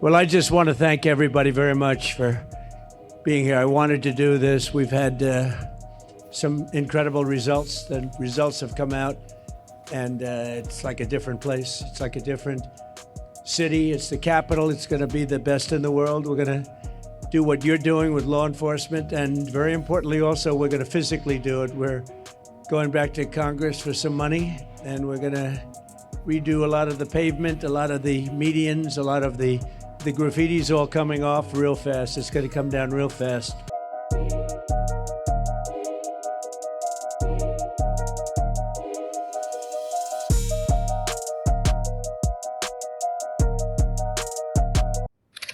Well, I just want to thank everybody very much for being here. I wanted to do this. We've had some incredible results. The results have come out, and it's like a different place. It's like a different city. It's the capital. It's going to be the best in the world. We're going to do what you're doing with law enforcement, and very importantly also, we're going to physically do it. We're going back to Congress for some money, and we're going to redo a lot of the pavement, a lot of the medians, a lot of the graffiti's all coming off real fast. It's going to come down real fast.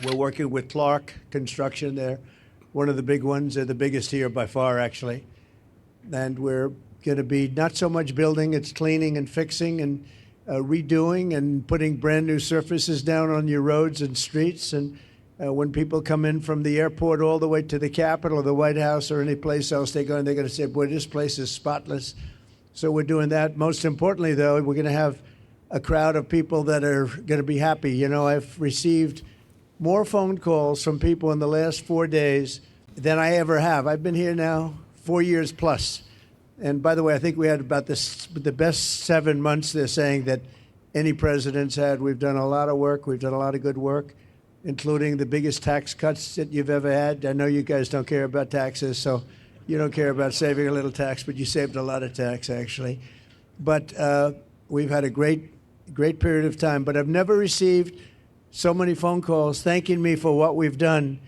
We're working with Clark Construction. They're one of the big ones. They're the biggest here by far, actually. And we're going to be not so much building, it's cleaning and fixing and redoing and putting brand new surfaces down on your roads and streets. And when people come in from the airport all the way to the Capitol or the White House or any place else they go, and they're going to say, boy, this place is spotless. So we're doing that. Most importantly, though, we're going to have a crowd of people that are going to be happy. You know, I've received more phone calls from people in the last 4 days than I ever have. I've been here now 4 years plus. And by the way, I think we had about the best 7 months, they're saying, that any president's had. We've done a lot of work. We've done a lot of good work, including the biggest tax cuts that you've ever had. I know you guys don't care about taxes, so you don't care about saving a little tax, but you saved a lot of tax, actually. But we've had a great period of time. But I've never received so many phone calls thanking me for what we've done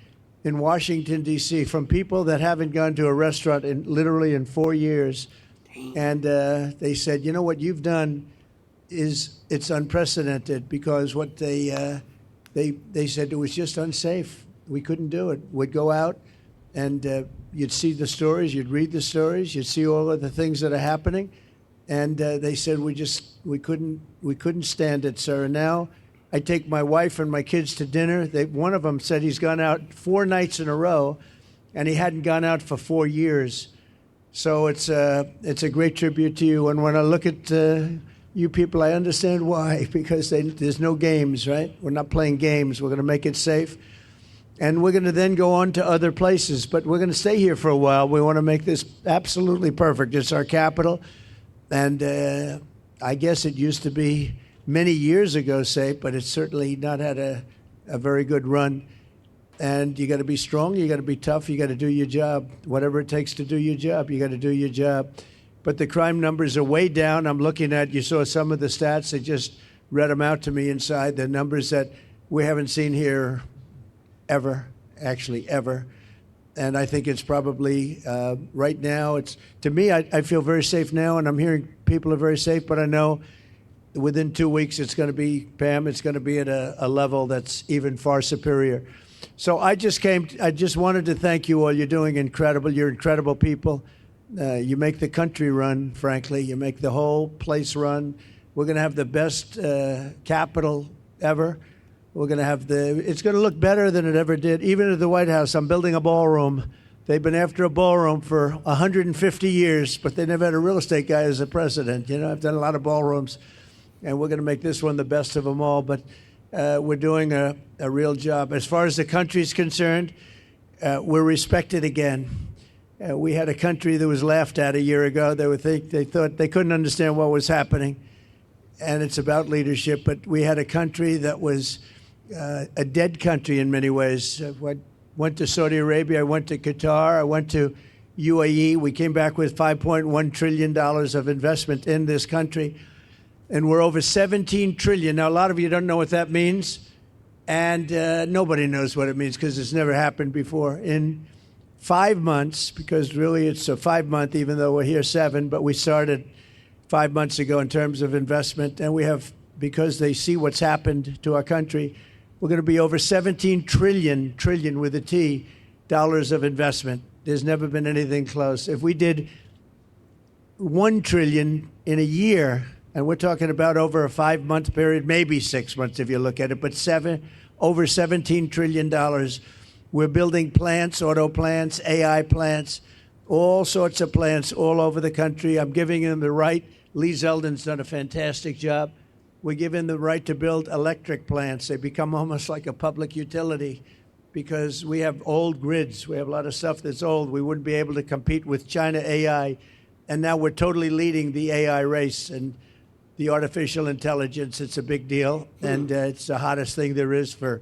in Washington, D.C., from people that haven't gone to a restaurant literally in 4 years. And they said, you know, what you've done it's unprecedented, because what they said, it was just unsafe. We couldn't do it. We'd go out and you'd see the stories, you'd read the stories, you'd see all of the things that are happening. And they said, we couldn't stand it, sir. And now I take my wife and my kids to dinner. One of them said he's gone out 4 nights in a row, and he hadn't gone out for 4 years. So it's a great tribute to you. And when I look at you people, I understand why, because there's no games, right? We're not playing games. We're going to make it safe. And we're going to then go on to other places. But we're going to stay here for a while. We want to make this absolutely perfect. It's our capital. And I guess it used to be many years ago safe, but it's certainly not had a very good run. And you got to be strong, you got to be tough, you got to do your job. Whatever it takes to do your job, you got to do your job. But the crime numbers are way down. I'm looking at, you saw some of the stats, they just read them out to me inside, the numbers that we haven't seen here ever, actually ever. And I think it's probably, right now, to me, I feel very safe now, and I'm hearing people are very safe, but I know within 2 weeks, it's going to be, Pam, it's going to be at a level that's even far superior. So I just wanted to thank you all. You're doing incredible. You're incredible people. You make the country run, frankly. You make the whole place run. We're going to have the best Capitol ever. We're going to have it's going to look better than it ever did. Even at the White House, I'm building a ballroom. They've been after a ballroom for 150 years, but they never had a real estate guy as a president. You know, I've done a lot of ballrooms. And we're going to make this one the best of them all. But we're doing a real job. As far as the country is concerned, we're respected again. We had a country that was laughed at a year ago. They thought they couldn't understand what was happening. And it's about leadership. But we had a country that was a dead country in many ways. I went to Saudi Arabia. I went to Qatar. I went to UAE. We came back with $5.1 trillion of investment in this country. And we're over 17 trillion. Now, a lot of you don't know what that means, and nobody knows what it means because it's never happened before. In 5 months, because really it's a 5-month, even though we're here 7, but we started 5 months ago in terms of investment, and we have, because they see what's happened to our country, we're going to be over 17 trillion with a T, dollars of investment. There's never been anything close. If we did 1 trillion in a year, and we're talking about over a 5-month period, maybe 6 months if you look at it, but over $17 trillion. We're building plants, auto plants, AI plants, all sorts of plants all over the country. I'm giving them the right. Lee Zeldin's done a fantastic job. We give them the right to build electric plants. They become almost like a public utility because we have old grids. We have a lot of stuff that's old. We wouldn't be able to compete with China AI. And now we're totally leading the AI race and the artificial intelligence. It's a big deal. And it's the hottest thing there is for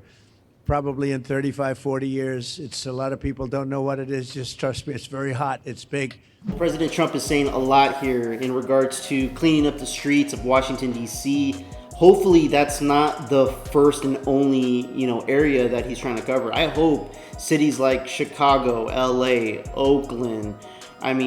probably in 35, 40 years. It's a lot of people don't know what it is. Just trust me, it's very hot. It's big. President Trump is saying a lot here in regards to cleaning up the streets of Washington, D.C. Hopefully that's not the first and only, area that he's trying to cover. I hope cities like Chicago, LA, Oakland,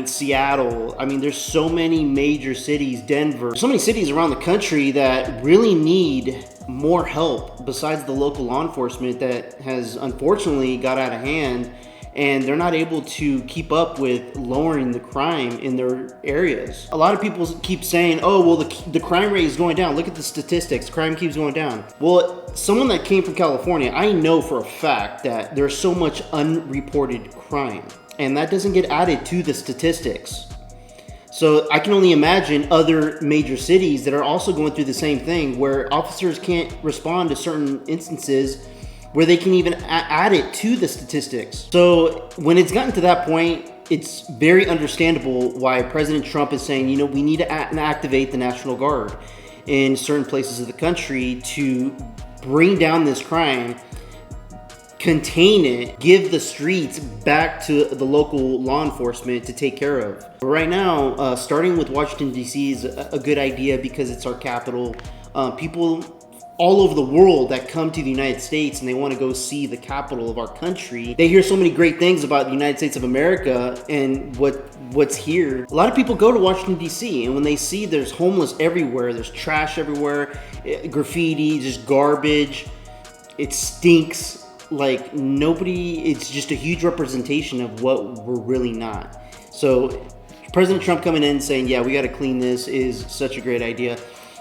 Seattle. There's so many major cities, Denver, so many cities around the country that really need more help besides the local law enforcement that has unfortunately got out of hand, and they're not able to keep up with lowering the crime in their areas. A lot of people keep saying, oh, well, the crime rate is going down. Look at the statistics. Crime keeps going down. Well, someone that came from California, I know for a fact that there's so much unreported crime, and that doesn't get added to the statistics. So I can only imagine other major cities that are also going through the same thing, where officers can't respond to certain instances where they can even add it to the statistics. So when it's gotten to that point, it's very understandable why President Trump is saying, we need to activate the National Guard in certain places of the country to bring down this crime, contain it, give the streets back to the local law enforcement to take care of. But right now, starting with Washington, D.C. is a good idea because it's our capital. People all over the world that come to the United States and they want to go see the capital of our country, they hear so many great things about the United States of America and what's here. A lot of people go to Washington, D.C., and when they see there's homeless everywhere, there's trash everywhere, graffiti, just garbage, it stinks like nobody. It's just a huge representation of what we're really not. So President Trump coming in and saying, yeah, we got to clean this is such a great idea.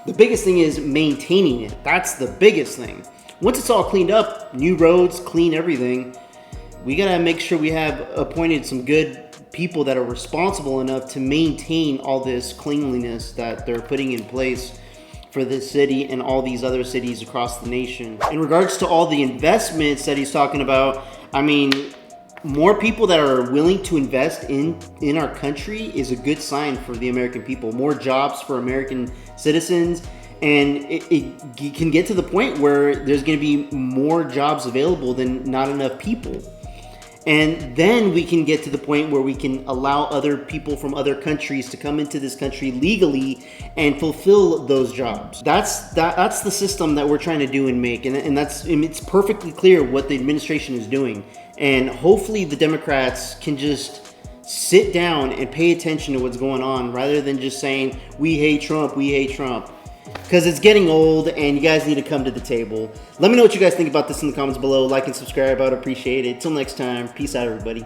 The biggest thing is maintaining it. That's the biggest thing. Once it's all cleaned up, new roads, clean everything, we got to make sure we have appointed some good people that are responsible enough to maintain all this cleanliness that they're putting in place for this city and all these other cities across the nation. In regards to all the investments that he's talking about, more people that are willing to invest in our country is a good sign for the American people. More jobs for American citizens, and it can get to the point where there's going to be more jobs available than not enough people. And then we can get to the point where we can allow other people from other countries to come into this country legally and fulfill those jobs. That's the system that we're trying to do and make. And it's perfectly clear what the administration is doing. And hopefully the Democrats can just sit down and pay attention to what's going on rather than just saying, we hate Trump, we hate Trump. Because it's getting old and you guys need to come to the table. Let me know what you guys think about this in the comments below. Like and subscribe. I would appreciate it. Till next time. Peace out, everybody.